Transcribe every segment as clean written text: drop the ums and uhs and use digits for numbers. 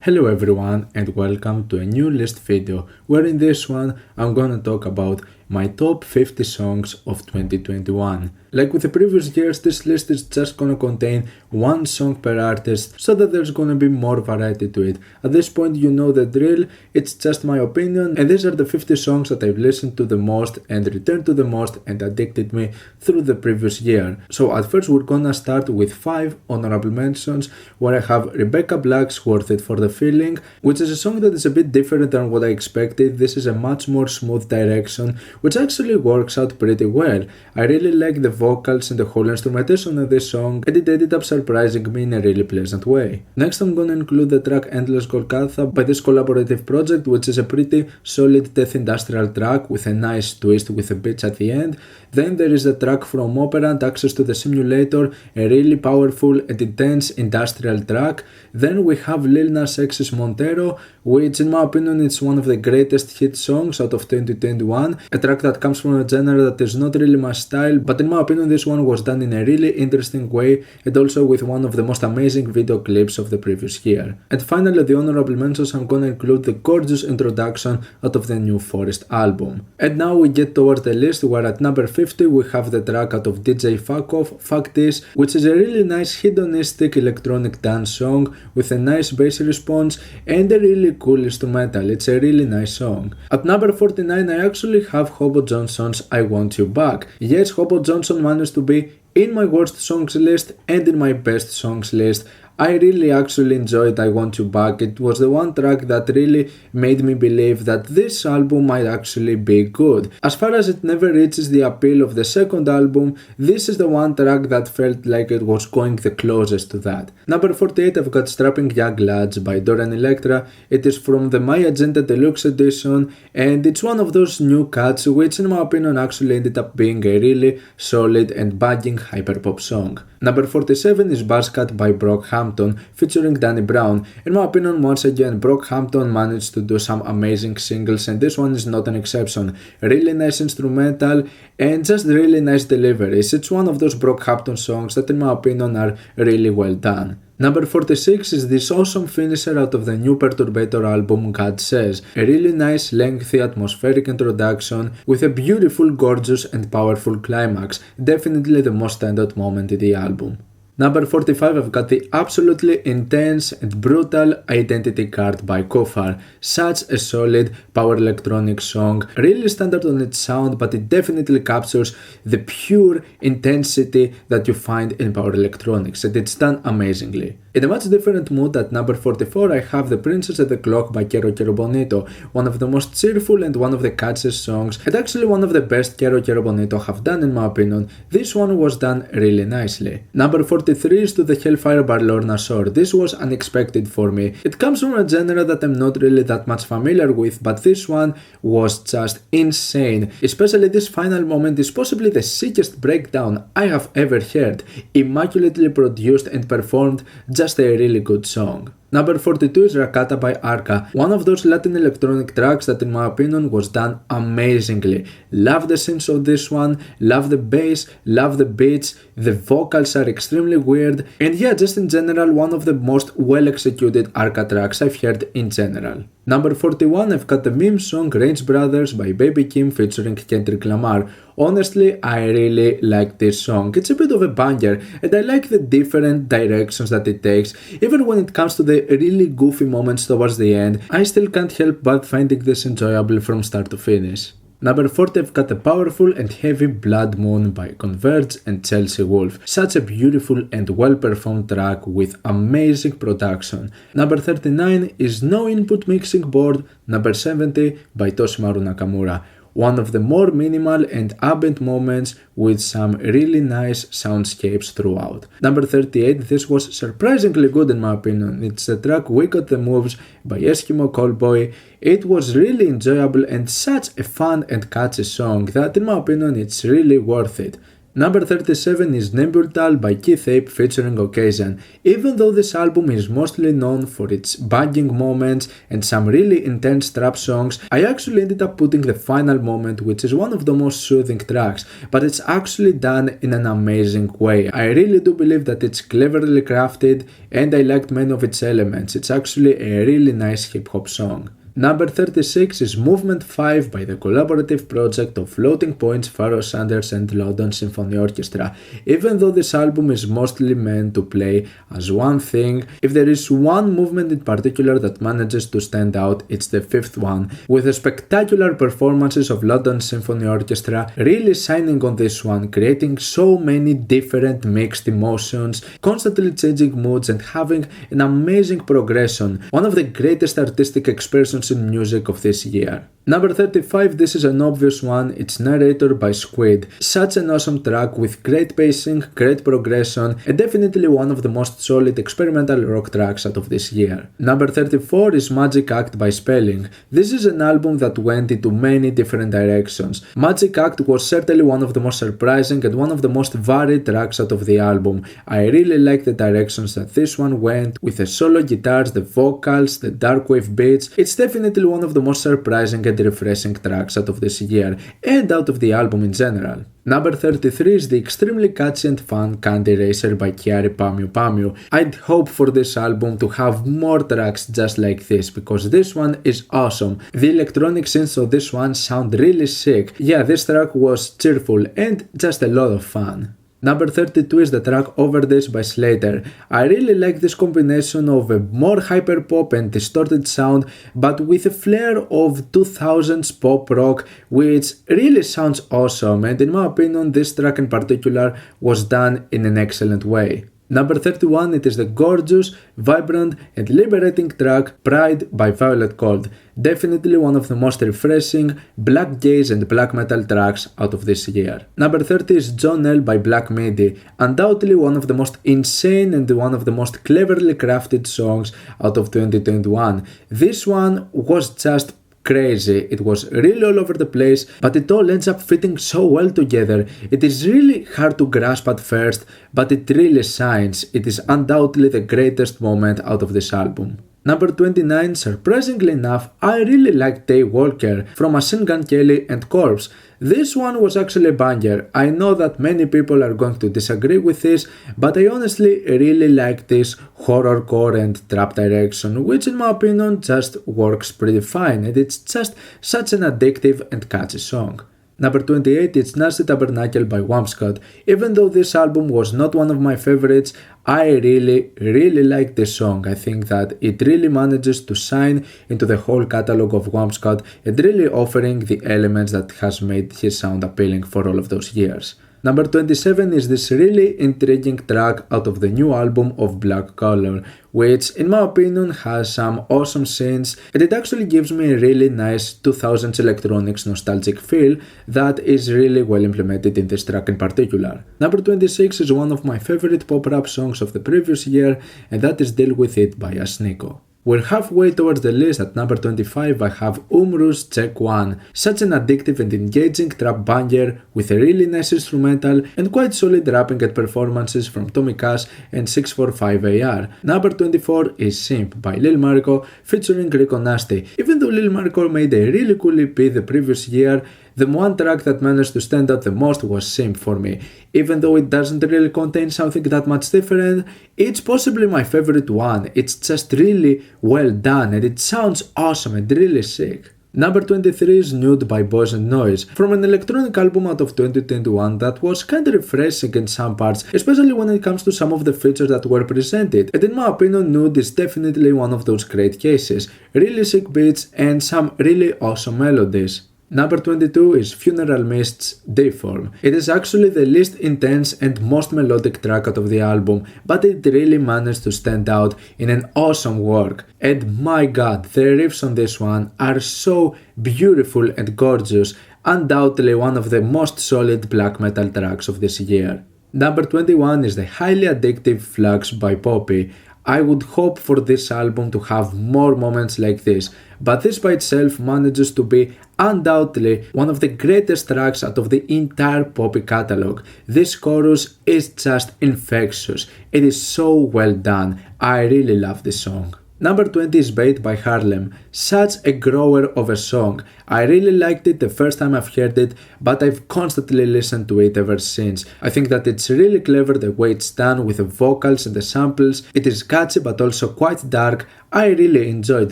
Hello everyone and welcome to a new list video where in this one I'm gonna talk about my top 50 songs of 2021. Like with the previous years, this list is just gonna contain one song per artist so that there's gonna be more variety to it. At this point you know the drill, it's just my opinion and these are the 50 songs that I've listened to the most and returned to the most and addicted me through the previous year. So at first we're gonna start with 5 honorable mentions where I have Rebecca Black's Worth It for the Feeling, which is a song that is a bit different than what I expected. This is a much more smooth direction which actually works out pretty well. I really like the vocals and the whole instrumentation of this song and it ended up surprising me in a really pleasant way. Next I'm gonna include the track Is Rakata by this collaborative project, which is a pretty solid death industrial track with a nice twist with a beats at the end. Then there is the track from Operant, Access to the Simulator, a really powerful and intense industrial track. Then we have Lil Nas X's Montero, which in my opinion is one of the greatest hit songs out of 2021, a track that comes from a genre that is not really my style, but in my opinion this one was done in a really interesting way and also with one of the most amazing video clips of the previous year. And finally the honorable mentions, I'm gonna include the gorgeous introduction out of the New Forest album. And now we get towards the list where at number 50 we have the track out of DJ Fuck Off, Fuck This, which is a really nice hedonistic electronic dance song with a nice bass response and a really cool instrumental. It's a really nice song. At number 49 I actually have Hobo Johnson's I Want You Back. Yes, Hobo Johnson managed to be in my worst songs list and in my best songs list. I really actually enjoyed I Want You Back. It was the one track that really made me believe that this album might actually be good. As far as it never reaches the appeal of the second album, this is the one track that felt like it was going the closest to that. Number 48 I've got Strapping Young Lads by Dorian Electra. It is from the My Agenda Deluxe edition and it's one of those new cuts which in my opinion actually ended up being a really solid and banging hyperpop song. Number 47 is Buzzcut by Brockhampton featuring Danny Brown. In my opinion, once again, Brockhampton managed to do some amazing singles and this one is not an exception. Really nice instrumental and just really nice deliveries. It's one of those Brockhampton songs that in my opinion are really well done. Number 46 is this awesome finisher out of the new Perturbator album God Says, a really nice lengthy atmospheric introduction with a beautiful, gorgeous and powerful climax, definitely the most standout moment in the album. Number 45 I've got the absolutely intense and brutal Identity Card by Kofar. Such a solid power electronic song, really standard on its sound but it definitely captures the pure intensity that you find in power electronics and it's done amazingly. In a much different mood at number 44 I have The Princess and the Clock by Quero Quero Bonito, one of the most cheerful and one of the catchiest songs and actually one of the best Quero Quero Bonito have done in my opinion. This one was done really nicely. Number 43 is To the Hellfire by Lorna Shore. This was unexpected for me. It comes from a genre that I'm not really that much familiar with, but this one was just insane. Especially this final moment is possibly the sickest breakdown I have ever heard. Immaculately produced and performed, just a really good song. Number 42 is Rakata by Arca, one of those Latin electronic tracks that in my opinion was done amazingly. Love the synths of this one, love the bass, love the beats, the vocals are extremely weird, and yeah, just in general one of the most well executed Arca tracks I've heard in general. Number 41 I've got the meme song Range Brothers by Baby Kim featuring Kendrick Lamar. Honestly, I really like this song. It's a bit of a banger and I like the different directions that it takes. Even when it comes to the really goofy moments towards the end, I still can't help but finding this enjoyable from start to finish. Number 40 I've got the powerful and heavy Blood Moon by Converge and Chelsea Wolfe. Such a beautiful and well performed track with amazing production. Number 39 is No Input Mixing Board, number 70 by Toshimaru Nakamura. One of the more minimal and ambient moments with some really nice soundscapes throughout. Number 38, this was surprisingly good in my opinion. It's the track We Got the Moves by Eskimo Callboy. It was really enjoyable and such a fun and catchy song that in my opinion it's really worth it. Number 37 is Nebutal by Keith Ape featuring Occasion. Even though this album is mostly known for its banging moments and some really intense trap songs, I actually ended up putting the final moment, which is one of the most soothing tracks, but it's actually done in an amazing way. I really do believe that it's cleverly crafted and I liked many of its elements. It's actually a really nice hip hop song. Number 36 is Movement 5 by the collaborative project of Floating Points, Pharoah Sanders and London Symphony Orchestra. Even though this album is mostly meant to play as one thing, if there is one movement in particular that manages to stand out, it's the fifth one, with the spectacular performances of London Symphony Orchestra really shining on this one, creating so many different mixed emotions, constantly changing moods and having an amazing progression, one of the greatest artistic expressions in music of this year. Number 35, this is an obvious one, it's Narrator by Squid. Such an awesome track with great pacing, great progression, and definitely one of the most solid experimental rock tracks out of this year. Number 34 is Magic Act by Spelling. This is an album that went into many different directions. Magic Act was certainly one of the most surprising and one of the most varied tracks out of the album. I really like the directions that this one went, with the solo guitars, the vocals, the dark wave beats. It's definitely one of the most surprising and refreshing tracks out of this year and out of the album in general. Number 33 is the extremely catchy and fun Candy Racer by Chiari Pamyu Pamyu. I'd hope for this album to have more tracks just like this, because this one is awesome. The electronic synths of this one sound really sick. Yeah, this track was cheerful and just a lot of fun. Number 32 is the track Overdose by Slater. I really like this combination of a more hyperpop and distorted sound, but with a flair of 2000s pop rock, which really sounds awesome, and in my opinion this track in particular was done in an excellent way. Number 31, it is the gorgeous, vibrant and liberating track Pride by Violet Cold. Definitely one of the most refreshing black gaze and black metal tracks out of this year. Number 30 is John L by Black Midi. Undoubtedly one of the most insane and one of the most cleverly crafted songs out of 2021. This one was just crazy. It was really all over the place, but it all ends up fitting so well together. It is really hard to grasp at first, but it really shines. It is undoubtedly the greatest moment out of this album. Number 29, surprisingly enough, I really liked Day Walker from Machine Gun Kelly and Corpse. This one was actually a banger. I know that many people are going to disagree with this, but I honestly really like this horrorcore and trap direction, which in my opinion just works pretty fine, and it's just such an addictive and catchy song. Number 28, it's Nazi Tabernacle by Wamscott. Even though this album was not one of my favorites, I really like this song. I think that it really manages to shine into the whole catalog of Wamscott and really offering the elements that has made his sound appealing for all of those years. Number 27 is this really intriguing track out of the new album of Black Color, which in my opinion has some awesome synths, and it actually gives me a really nice 2000s electronics nostalgic feel that is really well implemented in this track in particular. Number 26 is one of my favorite pop rap songs of the previous year, and that is Deal With It by Asniko. We're halfway towards the list. At number 25 I have Umru's Check 1, such an addictive and engaging trap banger with a really nice instrumental and quite solid rapping and performances from Tommy Cash and 645 AR. Number 24 is Simp by Lil Marco featuring Rico Nasty. Even though Lil Marco made a really cool EP the previous year, the one track that managed to stand out the most was Simp for me. Even though it doesn't really contain something that much different, it's possibly my favorite one. It's just really well done and it sounds awesome and really sick. Number 23 is Nude by Boys and Noise, from an electronic album out of 2021 that was kinda refreshing in some parts, especially when it comes to some of the features that were presented, and in my opinion Nude is definitely one of those great cases. Really sick beats and some really awesome melodies. Number 22 is Funeral Mist's Dayform. It is actually the least intense and most melodic track out of the album, but it really managed to stand out in an awesome work. And my god, the riffs on this one are so beautiful and gorgeous, undoubtedly one of the most solid black metal tracks of this year. Number 21 is the highly addictive Flux by Poppy. I would hope for this album to have more moments like this, but this by itself manages to be undoubtedly one of the greatest tracks out of the entire Poppy catalog. This chorus is just infectious. It is so well done. I really love this song. Number 20 is Bait by Harlem. Such a grower of a song. I really liked it the first time I've heard it, but I've constantly listened to it ever since. I think that it's really clever the way it's done with the vocals and the samples. It is catchy but also quite dark. I really enjoyed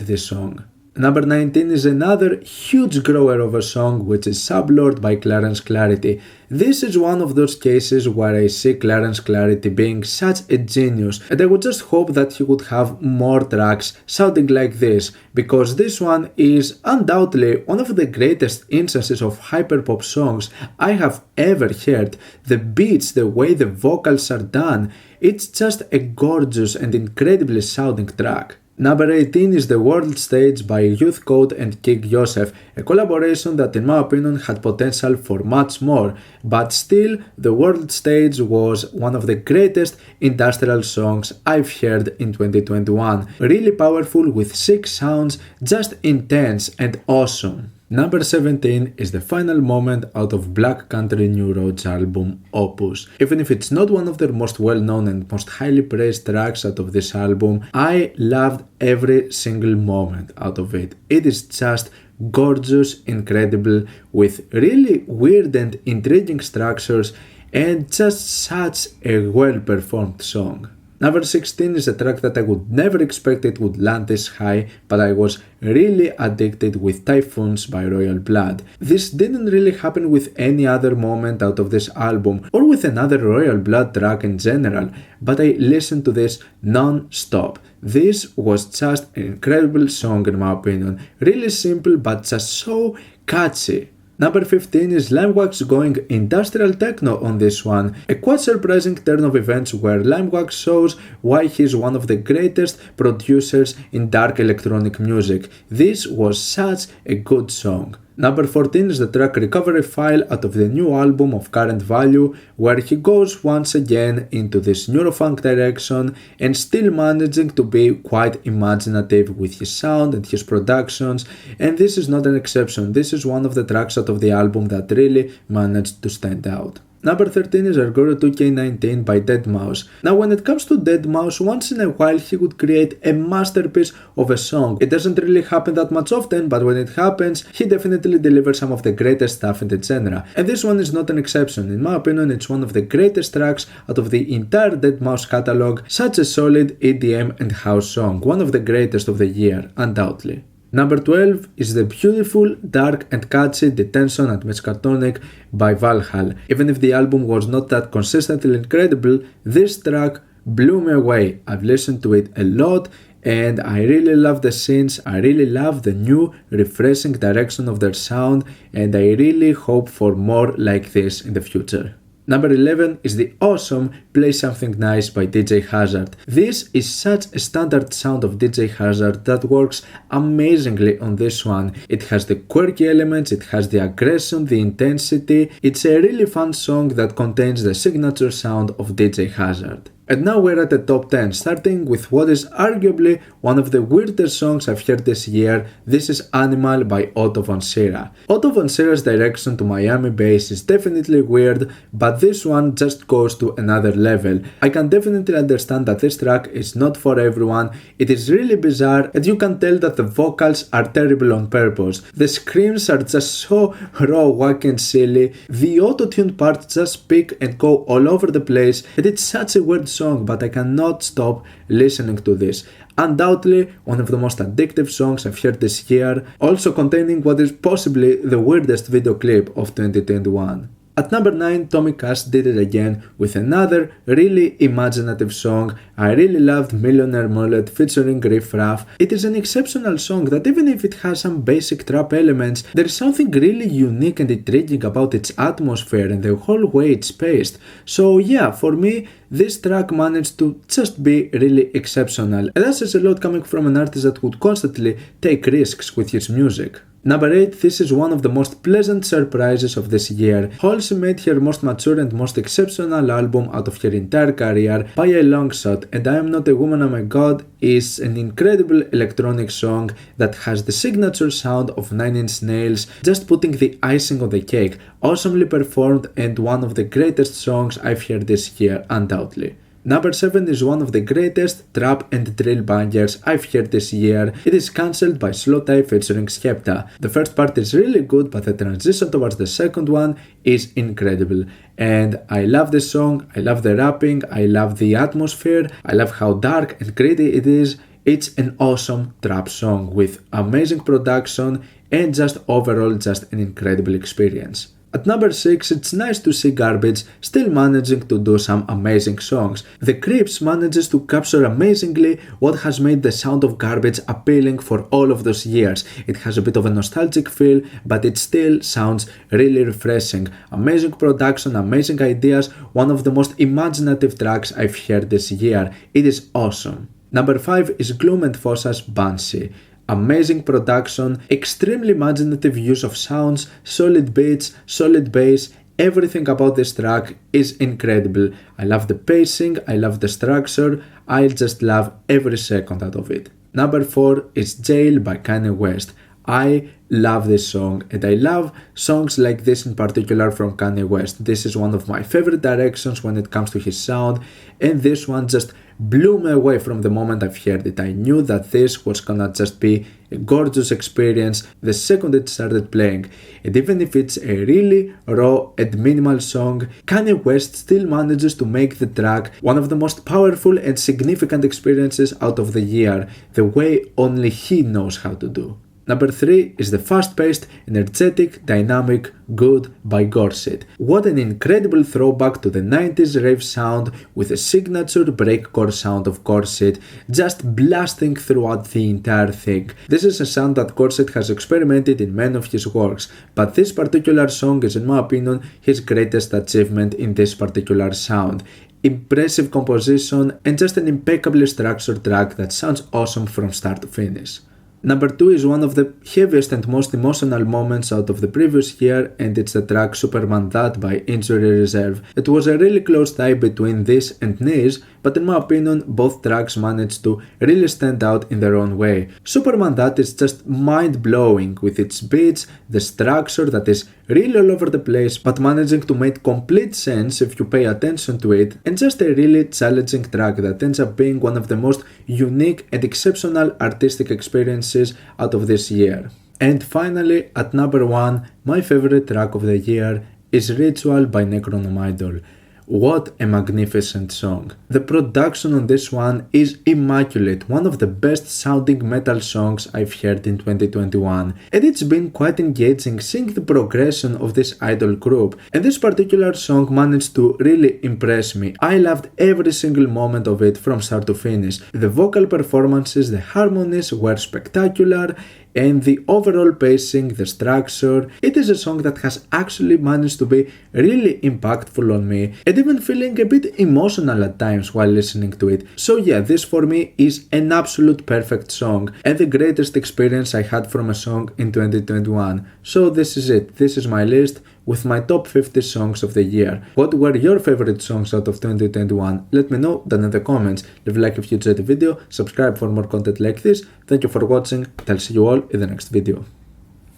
this song. Number 19 is another huge grower of a song, which is Sublord by Clarence Clarity. This is one of those cases where I see Clarence Clarity being such a genius, and I would just hope that he would have more tracks sounding like this, because this one is undoubtedly one of the greatest instances of hyperpop songs I have ever heard. The beats, the way the vocals are done, it's just a gorgeous and incredibly sounding track. Number 18 is The World Stage by Youth Code and King Yosef, a collaboration that in my opinion had potential for much more, but still The World Stage was one of the greatest industrial songs I've heard in 2021. Really powerful with sick sounds, just intense and awesome. Number 17 is the final moment out of Black Country New Roads album Opus. Even if it's not one of their most well-known and most highly praised tracks out of this album, I loved every single moment out of it. It is just gorgeous, incredible, with really weird and intriguing structures and just such a well-performed song. Number 16 is a track that I would never expect it would land this high, but I was really addicted with Typhoons by Royal Blood. This didn't really happen with any other moment out of this album or with another Royal Blood track in general, but I listened to this non-stop. This was just an incredible song in my opinion, really simple but just so catchy. Number 15 is Limewax going industrial techno on this one, a quite surprising turn of events where Limewax shows why he's one of the greatest producers in dark electronic music. This was such a good song. Number 14 is the track Recovery File out of the new album of Current Value, where he goes once again into this neurofunk direction and still managing to be quite imaginative with his sound and his productions, and this is not an exception. This is one of the tracks out of the album that really managed to stand out. Number 13 is Argoro 2K19 by Deadmau5. Now when it comes to Deadmau5, once in a while he would create a masterpiece of a song. It doesn't really happen that much often, but when it happens, he definitely delivers some of the greatest stuff in the genre. And this one is not an exception. In my opinion, it's one of the greatest tracks out of the entire Deadmau5 catalog, such a solid EDM and house song, one of the greatest of the year, undoubtedly. Number 12 is the beautiful, dark and catchy Detention at Miskatonic by Valhalla. Even if the album was not that consistently incredible, this track blew me away. I've listened to it a lot and I really love the synths, I really love the new, refreshing direction of their sound, and I really hope for more like this in the future. Number 11 is the awesome Play Something Nice by DJ Hazard. This is such a standard sound of DJ Hazard that works amazingly on this one. It has the quirky elements, it has the aggression, the intensity. It's a really fun song that contains the signature sound of DJ Hazard. And now we're at the top 10, starting with what is arguably one of the weirdest songs I've heard this year. This is Animal by Otto Vanciera. Otto Vanciera's direction to Miami bass is definitely weird, but this one just goes to another level. I can definitely understand that this track is not for everyone. It is really bizarre and you can tell that the vocals are terrible on purpose. The screams are just so raw, wacky and silly. The auto-tuned parts just pick and go all over the place, and it's such a weird song, but I cannot stop listening to this. Undoubtedly one of the most addictive songs I've heard this year, also containing what is possibly the weirdest video clip of 2021. At number 9, Tommy Cash did it again with another really imaginative song. I really loved Millionaire Mullet featuring Riff Raff. It is an exceptional song that even if it has some basic trap elements, there is something really unique and intriguing about its atmosphere and the whole way it's paced. So yeah, for me, this track managed to just be really exceptional, and that says a lot coming from an artist that would constantly take risks with his music. Number 8, this is one of the most pleasant surprises of this year. Halsey made her most mature and most exceptional album out of her entire career by a long shot, and I Am Not a Woman, I'm a God is an incredible electronic song that has the signature sound of Nine Inch Nails, just putting the icing on the cake. Awesomely performed and one of the greatest songs I've heard this year, undoubtedly. Number 7 is one of the greatest trap and drill bangers I've heard this year. It is Cancelled by Slow Tie featuring Skepta. The first part is really good, but the transition towards the second one is incredible. And I love the song, I love the rapping, I love the atmosphere, I love how dark and gritty it is. It's an awesome trap song with amazing production and just overall just an incredible experience. At number 6, it's nice to see Garbage still managing to do some amazing songs. The Creeps manages to capture amazingly what has made the sound of Garbage appealing for all of those years. It has a bit of a nostalgic feel, but it still sounds really refreshing. Amazing production, amazing ideas, one of the most imaginative tracks I've heard this year. It is awesome. Number 5 is Gloom and Fossa's Banshee. Amazing production, extremely imaginative use of sounds, solid beats, solid bass, everything about this track is incredible. I love the pacing, I love the structure, I just love every second out of it. Number 4 is Jail by Kanye West. I love this song and I love songs like this in particular from Kanye West. This is one of my favorite directions when it comes to his sound, and this one just blew me away from the moment I've heard it. I knew that this was gonna just be a gorgeous experience the second it started playing, and even if it's a really raw and minimal song, Kanye West still manages to make the track one of the most powerful and significant experiences out of the year, the way only he knows how to do. Number 3 is the fast-paced, energetic, dynamic Good by Gorset. What an incredible throwback to the 90s rave sound with a signature breakcore sound of Gorset just blasting throughout the entire thing. This is a sound that Gorset has experimented in many of his works, but this particular song is in my opinion his greatest achievement in this particular sound. Impressive composition and just an impeccably structured track that sounds awesome from start to finish. Number 2 is one of the heaviest and most emotional moments out of the previous year, and it's the track Superman That by Injury Reserve. It was a really close tie between this and Knees, but in my opinion both tracks managed to really stand out in their own way. Superman That is just mind-blowing with its beats, the structure that is really all over the place but managing to make complete sense if you pay attention to it, and just a really challenging track that ends up being one of the most unique and exceptional artistic experiences out of this year. And finally, at number 1, my favorite track of the year is Ritual by Necronomidol. What a magnificent song. The production on this one is immaculate, one of the best sounding metal songs I've heard in 2021, and it's been quite engaging seeing the progression of this idol group, and this particular song managed to really impress me. I loved every single moment of it from start to finish. The vocal performances, the harmonies were spectacular, and the overall pacing, the structure. It is a song that has actually managed to be really impactful on me, and even feeling a bit emotional at times while listening to it. So yeah, this for me is an absolute perfect song and the greatest experience I had from a song in 2021. So this is it. This is my list with my top 50 songs of the year. What were your favorite songs out of 2021? Let me know down in the comments. Leave a like if you enjoyed the video, subscribe for more content like this. Thank you for watching, and I'll see you all in the next video.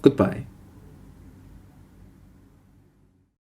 Goodbye.